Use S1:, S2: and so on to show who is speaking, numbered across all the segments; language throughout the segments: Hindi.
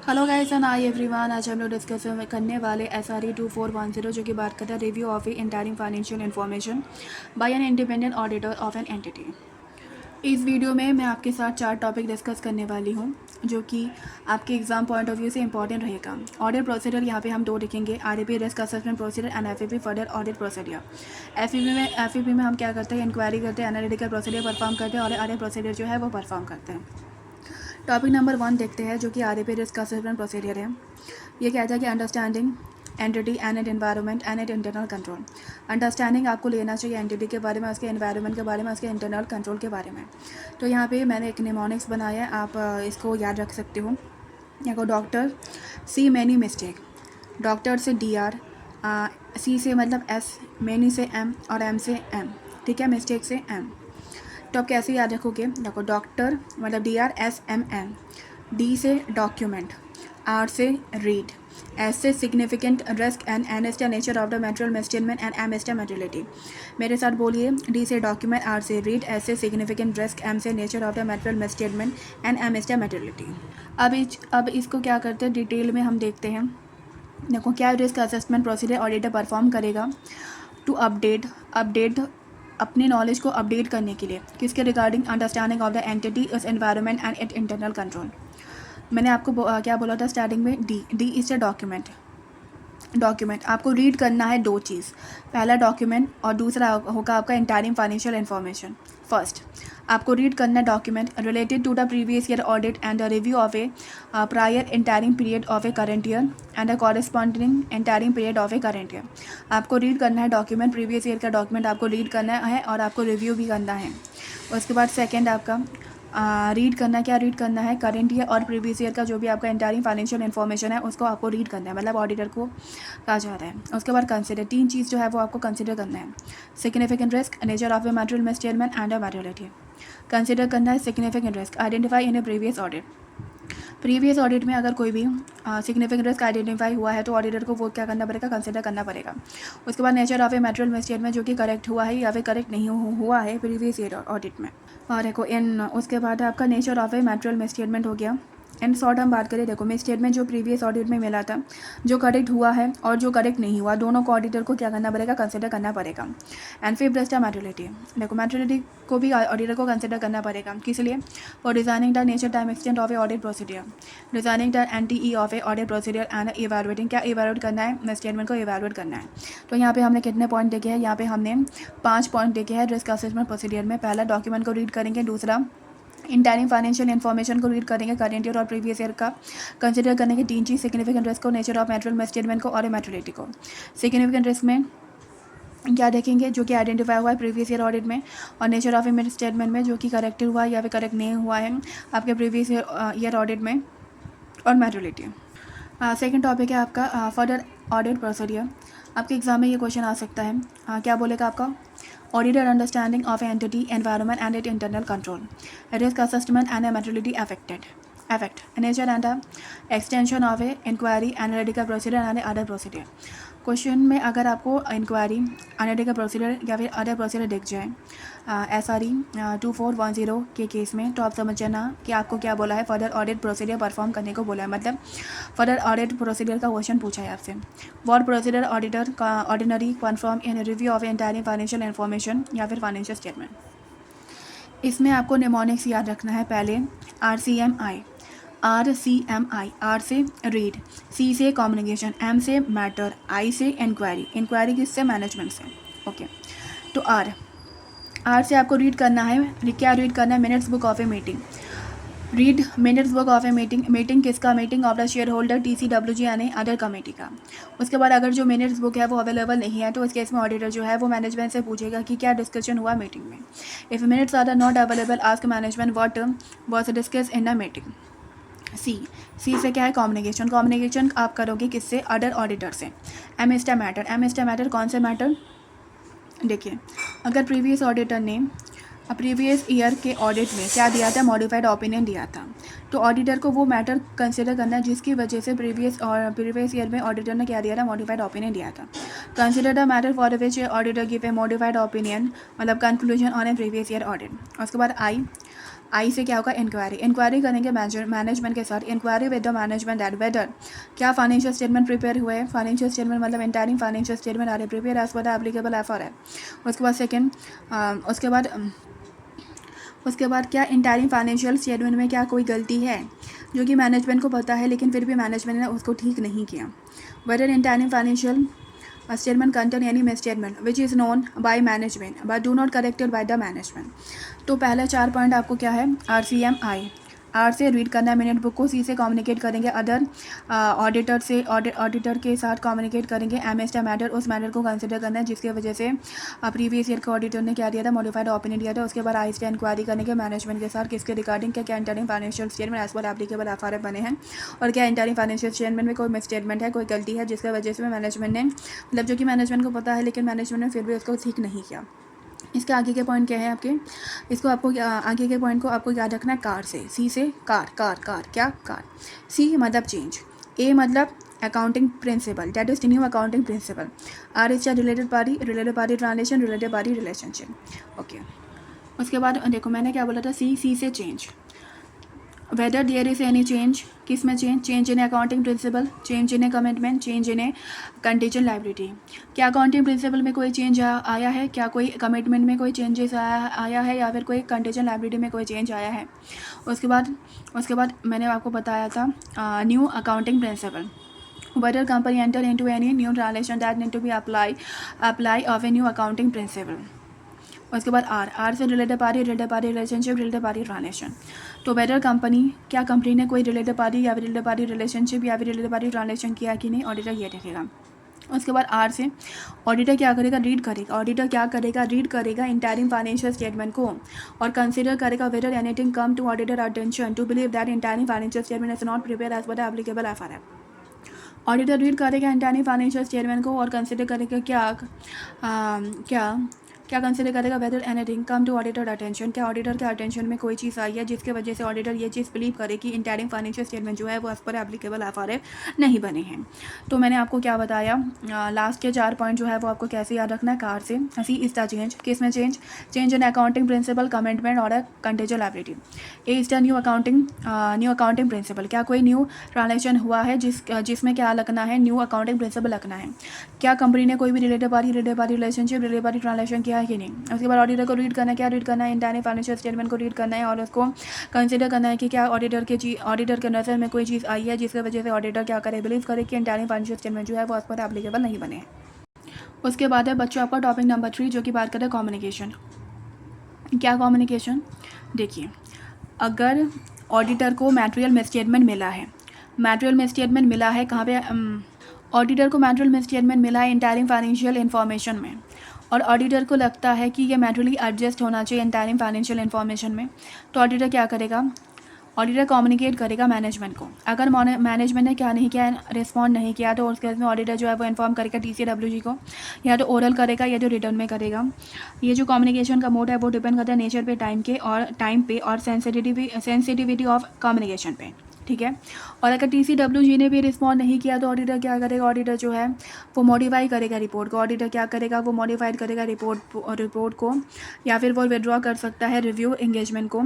S1: Hello guys and I everyone. आज हम लोग डिस्कस करने वाले SRE 2410 जो कि बात करता है review of interim financial information by an independent auditor of an entity. इस वीडियो में मैं आपके साथ 4 टॉपिक डिस्कस करने वाली हूँ जो कि आपके एग्जाम पॉइंट ऑफ व्यू से इंपॉर्टेंट रहेगा। ऑडिट प्रोसीजर यहाँ पे हम 2 लिखेंगे, RAP risk assessment procedure and FAP further audit procedure. FAP में हम क्या करते हैं, इंक्वायरी करते हैं, एनालिटिकल प्रोसीजर परफॉर्म करते हैं और ऑडिट प्रोसीजर जो है वो परफॉर्म करते हैं। टॉपिक नंबर 1 देखते हैं जो कि RAP रिस्क असेसमेंट प्रोसीजर है। ये कहता है कि understanding entity and it environment and it internal control. Understanding आपको लेना चाहिए एंटिटी के बारे में, उसके एनवायरनमेंट के बारे में, उसके इंटरनल कंट्रोल के बारे में। तो यहाँ पे मैंने एक निमोनिक्स बनाया है, आप इसको याद रख सकते हो। यहाँ को doctor see many mistake, doctor से DR, C से मतलब S, मैनी से M और M से M, ठीक है, मिस्टेक से M। तो आप कैसे याद रखोगे, देखो डॉक्टर मतलब DRSMN, D से डॉक्यूमेंट, R से रीड, S से significant risk and N is the nature of the material misstatement and M is the materiality. मेरे साथ बोलिए, D से डॉक्यूमेंट, R से रीड, S से सिग्निफिकेंट रिस्क, M से nature of the material misstatement and M is the materiality. अब इसको क्या करते हैं डिटेल में हम देखते हैं। देखो क्या risk assessment procedure auditor perform करेगा टू अपडेट अपनी नॉलेज को अपडेट करने के लिए, किसके regarding, understanding of the entity, it's environment and it internal control. मैंने आपको क्या बोला था स्टार्टिंग में, डी इज द डॉक्यूमेंट आपको रीड करना है 2 चीज़, पहला डॉक्यूमेंट और दूसरा होगा आपका इंटायरिंग फाइनेंशियल इन्फॉर्मेशन। फर्स्ट आपको रीड करना है document related to the previous year audit and the review of a prior interim period of a current year and the corresponding interim period of a current year. आपको रीड करना है डॉक्यूमेंट, प्रीवियस ईयर का डॉक्यूमेंट आपको रीड करना है और आपको रिव्यू भी करना है। उसके बाद सेकेंड आपका रीड करना, क्या रीड करना है, करेंट ईयर और प्रीवियस ईयर का जो भी आपका इंटायरिंग फाइनेंशियल इन्फॉर्मेशन है उसको आपको रीड करना है, मतलब ऑडिटर को कहा जाता है। उसके बाद कंसिडर, 3 चीज़ जो है वो आपको कंसिडर करना है, significant risk, nature of a material misstatement and a materiality. Consider करना है significant risk, identify in A previous audit. Previous audit में अगर कोई भी सिग्निफिकेंट रिस्क आइडेंटिफाई हुआ है तो ऑडिटर को वो क्या करना पड़ेगा, कंसिडर करना पड़ेगा। उसके बाद nature of a material misstatement, जो कि करेक्ट हुआ है या फिर करेक्ट नहीं हुआ है प्रीवियस ईयर ऑडिट में। और देखो उसके बाद आपका nature of a material misstatement हो गया। एंड शॉर्ट हम बात करें, देखो मिसस्टेटमेंट जो प्रीवियस ऑडिट में मिला था, जो करेक्ट हुआ है और जो करेक्ट नहीं हुआ, दोनों को ऑडिटर को क्या करना पड़ेगा, कंसिडर करना पड़ेगा। And fifth is the materiality, देखो मटेरियलिटी को भी ऑडिटर को कंसिडर करना पड़ेगा, किस लिए, for designing the nature time extent of A audit procedure, designing the NTE of A audit procedure and evaluating, क्या इवैल्यूएट करना है, मिसस्टेटमेंट को इवैल्यूएट करना है। तो यहाँ पे हमने कितने पॉइंट देखे हैं, यहाँ पे हमने 5 पॉइंट देखे हैं रिस्क असेसमेंट प्रोसीजर में। पहला डॉक्यूमेंट को रीड करेंगे, दूसरा इंटायरिंग फाइनेंशियल इन्फॉर्मेशन को रीड करेंगे, करेंट ईयर और प्रीवियस ईयर का कंसिडर करने की 3 चीज़, सिग्निफिकेंट रिस्क को, नेचर ऑफ मटेरियल मिसस्टेटमेंट को और मटेरियलिटी को। सिग्निफिकेंट रिस्क में क्या देखेंगे, जो कि आइडेंटिफाई हुआ है प्रीवियस ईयर ऑडिट में, और नेचर ऑफ मिड स्टेटमेंट में, जो कि करेक्ट हुआ है या फिर करेक्ट नहीं हुआ है आपके प्रीवियस ईयर ऑडिट में, और मटेरियलिटी। सेकेंड टॉपिक है आपका फर्दर ऑडिट प्रोसीजर। आपके एग्जाम में ये क्वेश्चन आ सकता है, क्या बोलेगा आपका, auditor understanding of entity, environment and it internal control, risk assessment and materiality affect nature and extension of a inquiry, analytical procedure and other procedure। Question में अगर आपको इंक्वायरी, एनालिटिकल प्रोसीजर या फिर अदर प्रोसीजर दिख जाए SRE 2410 के केस में, तो आप समझ जाना कि आपको क्या बोला है, फर्दर ऑडिट प्रोसीजर परफॉर्म करने को बोला है, मतलब फर्दर ऑडिट प्रोसीजर का क्वेश्चन पूछा है आपसे। व्हाट प्रोसीजर ऑडिटर का ordinary confirm in review of entire financial information या फिर फाइनेंशियल स्टेटमेंट। इसमें आपको निमोनिक्स याद रखना है, पहले RCMI, R से रीड, C से कम्युनिकेशन, M से मैटर, I से इंक्वायरी किससे, मैनेजमेंट से। ओके, तो R से आपको रीड करना है, क्या रीड करना है, minutes book of a meeting, read minutes book of a meeting किसका, meeting of the share holder, TCWG यानी अदर कमेटी का। उसके बाद अगर जो मिनट्स बुक है वो अवेलेबल नहीं है तो इस केस में ऑडिटर जो है वो मैनेजमेंट से पूछेगा कि क्या डिस्कशन हुआ मीटिंग में। If minutes are not available, ask management what was discuss in the meeting. C से क्या है, कम्युनिकेशन आप करोगे किससे, अदर ऑडिटर से। M इज द मैटर, कौन से मैटर, देखिए अगर प्रीवियस ऑडिटर ने प्रीवियस ईयर के ऑडिट में क्या दिया था, मॉडिफाइड ओपिनियन दिया था, तो ऑडिटर को वो मैटर कंसिडर करना है जिसकी वजह से प्रीवियस ईयर में ऑडिटर ने क्या दिया था, मॉडिफाइड ओपिनियन दिया था। Consider the matter for which auditor give a modified opinion, मतलब conclusion on a previous year audit. उसके बाद आई से क्या होगा, इंक्वायरी। इंक्वायरी करेंगे मैनेजमेंट के साथ, inquiry with the management that whether क्या फाइनेंशियल स्टेटमेंट प्रिपेयर हुए हैं, फाइनेंशियल स्टेटमेंट मतलब interim financial statement are prepare as per the applicable FR है। उसके बाद सेकेंड, उसके बाद क्या इंटायरिंग फाइनेंशियल स्टेटमेंट में क्या कोई गलती है जो कि मैनेजमेंट को पता है लेकिन फिर भी मैनेजमेंट ने उसको ठीक नहीं किया। Whether interim financial statement contain any misstatement which is known by management but do not corrected by the management। तो पहले 4 पॉइंट आपको क्या है, RCMI, आर से रीड करना है मिनट बुक को, सी से कम्युनिकेट करेंगे अदर ऑडिटर से, ऑडिटर के साथ कम्युनिकेट करेंगे, एमएसटा मैटर उस मैटर को कंसिडर करना है जिसकी वजह से प्रीवियस ईयर के ऑडिटर ने क्या दिया था, मॉडिफाइड ओपिनियन दिया था। उसके बाद आई से इंक्वायरी करेंगे मैनेजमेंट के साथ किसके रिगार्डिंग, क्या interim financial statement as per applicable FRF बने हैं और क्या इंटरिंग फाइनेंशियल स्टेटमेंट में कोई मिसस्टेटमेंट है, कोई गलती है जिसकी वजह से मैनेजमेंट ने, मतलब जो कि मैनेजमेंट को पता है लेकिन मैनेजमेंट ने फिर भी उसको ठीक नहीं किया। इसके आगे के पॉइंट क्या है आपके, इसको आपको आगे के पॉइंट को आपको याद रखना है कार से, सी से कार, क्या कार, सी मतलब चेंज, ए मतलब accounting principle that is the new accounting principle, or is related party transaction, related party relationship. Okay, उसके बाद देखो मैंने क्या बोला था, सी से change, whether there is any change, किस में change, change in accounting principle, change in a commitment, change in a contingent liability. क्या अकाउंटिंग प्रिंसिपल में कोई चेंज आया है, क्या कोई कमिटमेंट में कोई चेंजेस आया है या फिर कोई कंटीजेंट लायबिलिटी में कोई चेंज आया है। उसके बाद मैंने आपको बताया था new accounting principal, whether company enter into any new transaction that need to be apply of a new accounting principle। उसके बाद आर से related party relationship, related party transaction. तो वेदर कंपनी, क्या कंपनी ने कोई रिलेटेड पार्टी या फिर रिलेटेड पार्टी रिलेशनशिप या फिर रिलेटेड पार्टी ट्रांजेक्शन किया कि नहीं, ऑडिटर ये देखेगा। उसके बाद आर से ऑडिटर क्या करेगा, रीड करेगा, ऑडिटर क्या करेगा, रीड करेगा इंटायरिंग फाइनेंशियल स्टेटमेंट को और कंसीडर करेगा whether anything come to auditor attention to believe that interim financial statement is not prepare as per the applicable FRF. Auditor read करेगा इंटायरिंग फाइनेंशियल स्टेटमेंट को और कंसीडर करेगा क्या कंसिडर करेगा, whether anything come to auditor attention, क्या ऑडिटर के अटेंशन में कोई चीज़ आई है जिसके वजह से ऑडिटर ये चीज़ बिलीव करे कि इंटायरिंग फाइनेंशियल स्टेटमेंट जो है वो एज पर एप्लीकेबल एफआरएफ नहीं बने हैं। तो मैंने आपको क्या बताया, लास्ट के 4 पॉइंट जो है वो आपको कैसे याद रखना है, कार से, सी इज द चेंज, किस में change, change in accounting principle, commitment और contingent liability. A is the new accounting principle, क्या कोई न्यू ट्रांजेक्शन हुआ है जिसमें क्या लगना है, न्यू अकाउंटिंग प्रिंसिपल लगना है। क्या कंपनी ने कोई भी related party relationship, related party transaction किया है कि नहीं। उसके बाद ऑडिटर को रीड करना है, क्या रीड करना है, इंटायरिंग फाइनेंशियल स्टेटमेंट को रीड करना है और उसको कंसीडर करना है कि क्या ऑडिटर के नज़र में कोई चीज़ आई है जिसकी वजह से ऑडिटर क्या करे, बिलीव करे कि इंटायरिंग फाइनेंशियल स्टेटमेंट जो है वो उस पर एप्लीकेबल नहीं बने हैं। उसके बाद है बच्चों आपका टॉपिक नंबर 3 जो कि बात करें कम्युनिकेशन। क्या कम्युनिकेशन, देखिए अगर ऑडिटर को मैटेरियल मिसस्टेटमेंट मिला है, कहाँ पे, ऑडिटर को मैटेरियल मिसस्टेटमेंट मिला है इंटायरिंग फाइनेंशियल इन्फॉर्मेशन में और ऑडिटर को लगता है कि ये मैटेरियली एडजस्ट होना चाहिए इंटायरिंग फाइनेंशियल इन्फॉर्मेशन में, तो ऑडिटर क्या करेगा, ऑडिटर कम्युनिकेट करेगा मैनेजमेंट को। अगर मैनेजमेंट ने क्या नहीं किया, रिस्पॉन्ड नहीं किया, तो उस केस में ऑडिटर जो है वो इन्फॉर्म करेगा TCWG को, या तो ओरल करेगा या तो रिटर्न में करेगा। ये जो कम्युनिकेशन का मोड है वो डिपेंड करता है नेचर पे, टाइम पे और सेंसिटिविटी ऑफ कम्युनिकेशन पे, ठीक है। और अगर TCWG ने भी रिस्पॉन्ड नहीं किया तो ऑडिटर क्या करेगा, ऑडिटर जो है वो मॉडिफाई करेगा रिपोर्ट को, ऑडिटर क्या करेगा, वो मॉडिफाइड करेगा रिपोर्ट को या फिर वो विड्रॉ कर सकता है रिव्यू एंगेजमेंट को,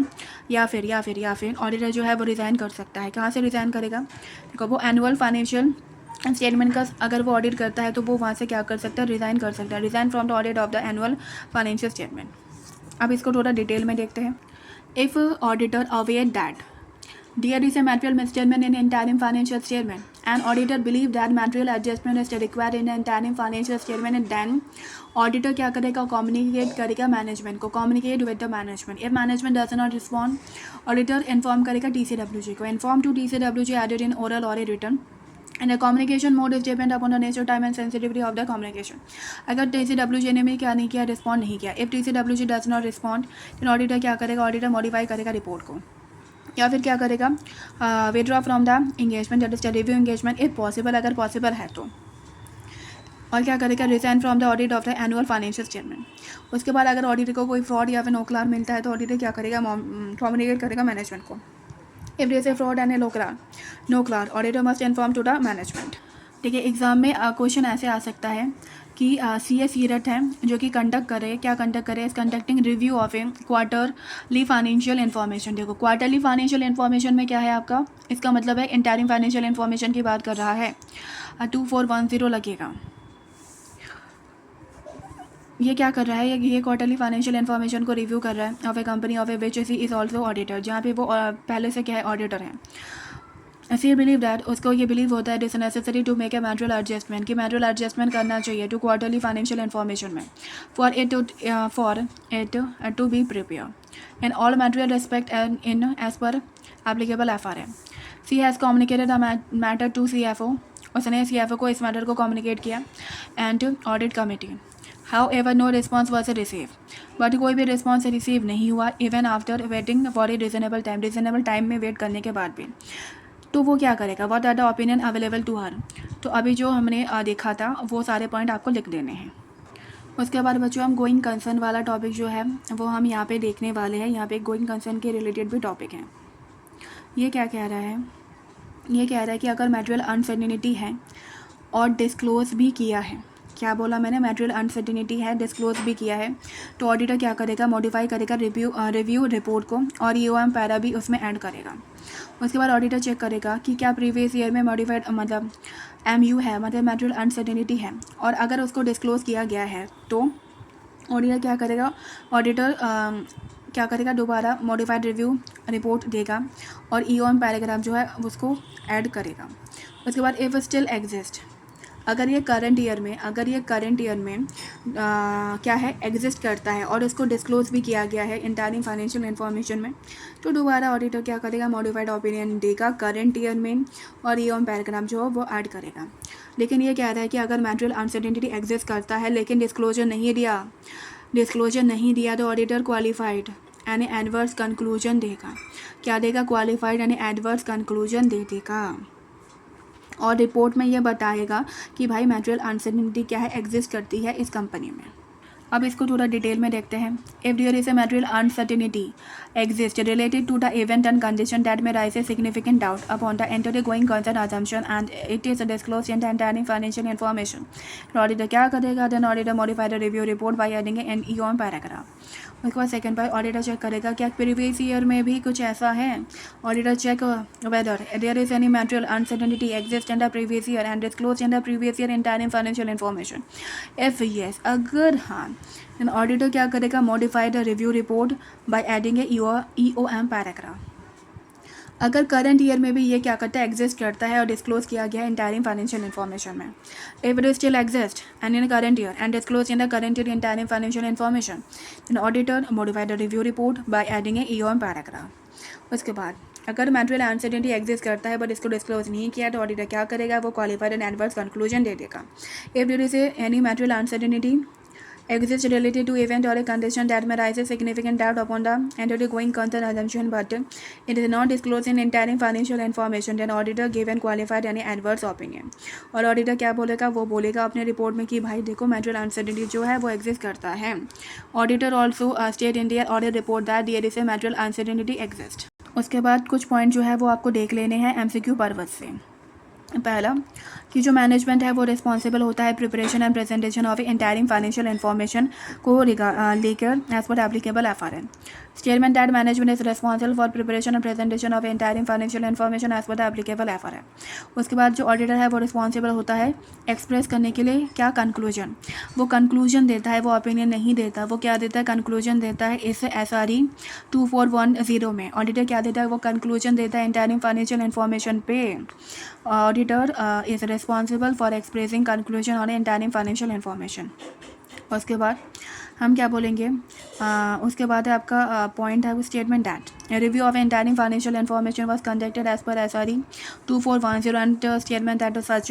S1: या फिर ऑडिटर जो है वो रिज़ाइन कर सकता है। कहाँ से रिज़ाइन करेगा, देखो वो एनुअल फाइनेंशियल स्टेटमेंट का अगर वो ऑडिट करता है तो वो वहाँ से क्या कर सकता है, रिज़ाइन कर सकता है, resign from the audit of the annual financial statement. अब इसको थोड़ा डिटेल में देखते हैं। If auditor aware that there is a material misstatement in interim financial statement and auditor believe that material adjustment is required in interim financial statement and then auditor क्या करेगा, communicate करेगा मैनेजमेंट को, communicate with the management। if management does not respond, auditor inform करेगा TCWG को, inform to TCWG either in oral or a written and the communication mode is depend upon the nature, time and sensitivity of the communication। अगर TCWG ने भी क्या नहीं किया, रिस्पॉन्ड नहीं किया, if TCWG does not respond then auditor क्या करेगा, ऑडिटर मॉडिफाई करेगा रिपोर्ट को या फिर क्या करेगा, withdraw from the engagement that is the review engagement if possible, अगर पॉसिबल है तो, और क्या करेगा, resign from the audit of the annual financial statement. उसके बाद अगर ऑडिटर को कोई फ्रॉड या फिर नोक्लार मिलता है तो ऑडिटर क्या करेगा, कम्युनिकेट करेगा मैनेजमेंट को। If there is a fraud and a NOCLAR auditor must inform to the management. ठीक है, एग्जाम में क्वेश्चन ऐसे आ सकता है कि CA सीरत है जो कि कंडक्ट करे, क्या कंडक्ट करे, इस conducting review of A quarterly financial information. देखो क्वार्टरली फाइनेंशियल इन्फॉर्मेशन में क्या है आपका, इसका मतलब है इंटरिम फाइनेंशियल इन्फॉर्मेशन की बात कर रहा है। 2410 लगेगा। ये क्या कर रहा है, ये क्वार्टरली फाइनेंशियल इन्फॉर्मेशन को रिव्यू कर रहा है of a company of a which C is also auditor, जहाँ पे वो पहले से क्या है, ऑडिटर है। ऐसे बिलीव दैट, उसको ये बिलीव होता है it is necessary to make a material adjustment, कि मैटेरियल एडजस्टमेंट करना चाहिए टू क्वार्टरली फाइनेंशियल इन्फॉर्मेशन में for it to be prepare in all material respect and in as per applicable FRM। C has communicated the matter to CFO, उसने CFO को इस मैटर को कम्युनिकेट किया and audit committee. However, no response was received. But कोई भी रिस्पॉन्स रिसीव नहीं हुआ even after waiting for a reasonable time, reasonable time में वेट करने के बाद भी। तो वो क्या करेगा, what are the opinion available to her. तो अभी जो हमने देखा था वो सारे पॉइंट आपको लिख देने हैं। उसके बाद बच्चों हम गोइंग कंसर्न वाला टॉपिक जो है वो हम यहाँ पे देखने वाले हैं। यहाँ पे गोइंग कंसर्न के रिलेटेड भी टॉपिक है। ये क्या कह रहा है, ये कह रहा है कि अगर मैटेरियल अनसर्टेनिटी है और डिस्क्लोज भी किया है, क्या बोला मैंने, मैटेरियल अनसर्टेनिटी है, डिस्क्लोज भी किया है, तो ऑडिटर क्या करेगा, मॉडिफाई करेगा रिव्यू रिपोर्ट को और EOM पैरा भी उसमें ऐड करेगा। उसके बाद ऑडिटर चेक करेगा कि क्या प्रीवियस ईयर में मॉडिफाइड मतलब MU है, मतलब मैटेरियल अनसर्टेनिटी है, और अगर उसको डिस्क्लोज किया गया है तो ऑडिटर क्या करेगा, ऑडिटर क्या करेगा, दोबारा मॉडिफाइड रिव्यू रिपोर्ट देगा और EOM पैराग्राफ जो है उसको ऐड करेगा। उसके बाद इफ़ स्टिल एग्जिस्ट, अगर ये करंट ईयर में क्या है, एग्जिस्ट करता है और उसको डिस्क्लोज भी किया गया है इंटरिम फाइनेंशियल इन्फॉर्मेशन में, तो दोबारा ऑडिटर क्या करेगा, मॉडिफाइड ओपिनियन देगा करंट ईयर में और EOM पैराग्राफ जो है वो ऐड करेगा। लेकिन ये कह रहा है कि अगर मैटेरियल अनसर्टेनिटी एग्जिस्ट करता है लेकिन डिस्क्लोजर नहीं दिया तो ऑडिटर क्वालिफाइड यानी एडवर्स कंक्लूजन देगा। क्या देगा, क्वालिफाइड यानी एडवर्स कंक्लूजन दे देगा और रिपोर्ट में ये बताएगा कि भाई मैटेरियल अनसर्टेनिटी क्या है, एग्जिस्ट करती है इस कंपनी में। अब इसको थोड़ा डिटेल में देखते हैं। If there is a material uncertainty exist related to the event and condition that may raise a significant doubt upon the enter going concern assumption and it is disclose in the entire financial information, auditor क्या करेगा, then auditor modify the review report by adding an EOM paragraph. उसके बाद सेकंड पॉइंट, ऑडिटर चेक करेगा क्या प्रीवियस ईयर में भी कुछ ऐसा है, auditor check whether there is any material uncertainty exist in the previous year end disclose in the previous year interim financial information. If yes, अगर हाँ, देन ऑडिटर क्या करेगा, modify the review report by adding a EOM paragraph. अगर करंट ईयर में भी ये क्या करता है, एग्जिस्ट करता है और डिस्क्लोज किया गया है इंटायर फाइनेंशियल इन्फॉर्मेशन में, if it still exist and in current year end disclose in the current year interim financial information, then auditor modify the review report by adding a EOM paragraph. उसके बाद अगर मैटेरियल अनसर्टेनिटी एग्जिस्ट करता है बट इसको डिस्क्लोज नहीं किया तो ऑडिटर क्या करेगा, वो क्वालिफाइड एंड एडवर्स कंक्लूजन दे देगा। If there is any material uncertainty exists related to event or a condition that may raise a significant doubt upon the undergoing concern assumption but it is not disclosed in entire financial information, then auditor given qualified any adverse opinion। और ऑडिटर क्या बोलेगा, वो बोलेगा अपने रिपोर्ट में कि भाई देखो मैटेरियल अनसर्टेनिटी जो है वो एग्जिस्ट करता है। Auditor also state in their audit report that there is a material uncertainty exist. उसके बाद कुछ पॉइंट जो है वो आपको देख लेने हैं MCQ पर्पज से। पहला कि जो मैनेजमेंट है वो रिस्पॉन्सिबल होता है preparation and presentation of interim financial information को लेकर as per applicable FRM। Statement that management is responsible for preparation and presentation of interim financial information as per the applicable FRM। उसके बाद जो ऑडिटर है वो रिस्पॉन्सिबल होता है एक्सप्रेस करने के लिए क्या, कंक्लूजन। वो कंक्लूजन देता है, वो ओपिनियन नहीं देता, वो क्या देता है, कंक्लूजन देता है। इस SRE 2410 में ऑडिटर क्या देता है, वो कंक्लूजन देता है इंटायरिंग फाइनेंशियल इन्फॉर्मेशन पे। Auditor is responsible for expressing conclusion on interim financial information. उसके बाद हम क्या बोलेंगे, उसके बाद है आपका पॉइंट है वो statement that review of interim financial information was conducted as per SRE 2410 and statement that such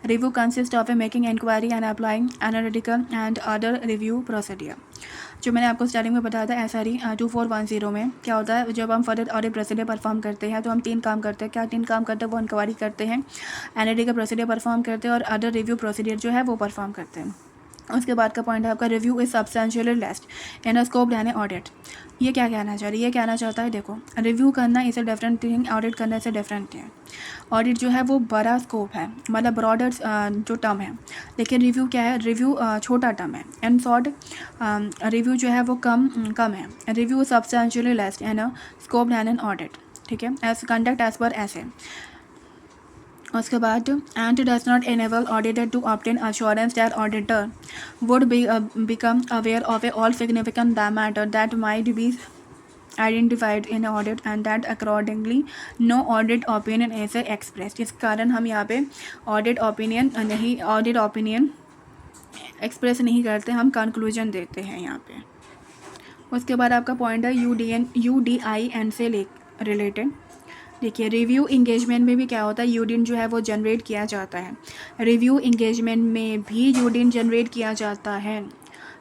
S1: review consist of a making inquiry and applying analytical and other review procedure. जो मैंने आपको स्टार्टिंग में बताया था SRE 2410 में क्या होता है, जब हम फर्दर ऑडिट प्रोसीडियर परफॉर्म करते हैं तो हम 3 काम करते हैं। क्या 3 काम करते हैं, वो इंक्वायरी करते हैं, एनालिटिकल प्रोसीडियर परफॉर्म करते हैं और अदर रिव्यू प्रोसीडियर जो है वो परफॉर्म करते हैं। उसके बाद का पॉइंट है आपका review is substantially less in a scope than audit. ये क्या कहना चाह रही है? ये कहना चाहता है देखो, रिव्यू करना is a different thing, audit करने से डिफरेंट है। ऑडिट जो है वो बड़ा स्कोप है, मतलब ब्रॉडर जो टर्म है, लेकिन रिव्यू क्या है? रिव्यू छोटा टर्म है। एंड शॉर्ट रिव्यू जो है वो कम है। Review substantially less in a scope than an audit, ठीक है, as conduct as per ISA. उसके बाद and does not enable auditor to obtain assurance that auditor would become aware of a all significant matter that might be identified in audit and that accordingly no audit opinion is express. इस कारण हम यहाँ पे ऑडिट ओपिनियन एक्सप्रेस नहीं करते, हम कंक्लूजन देते हैं यहाँ पे। उसके बाद आपका पॉइंट है UDIN से रिलेटेड। देखिए, रिव्यू इंगेजमेंट में भी क्या होता है? यूडिन जो है वो जनरेट किया जाता है। रिव्यू इंगेजमेंट में भी यूडिन जनरेट किया जाता है।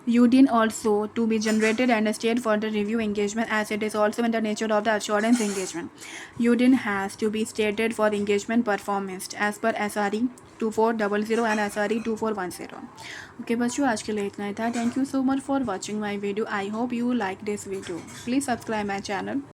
S1: UDIN also to be generated and state for the review engagement as it is also in the nature of the assurance engagement. UDIN has to be stated for engagement performance as per SRE 2400 and SRE 2410. Okay बच्चों, आज के लिए इतना ही था। Thank you so much for watching my video. I hope you like this video. Please subscribe my channel.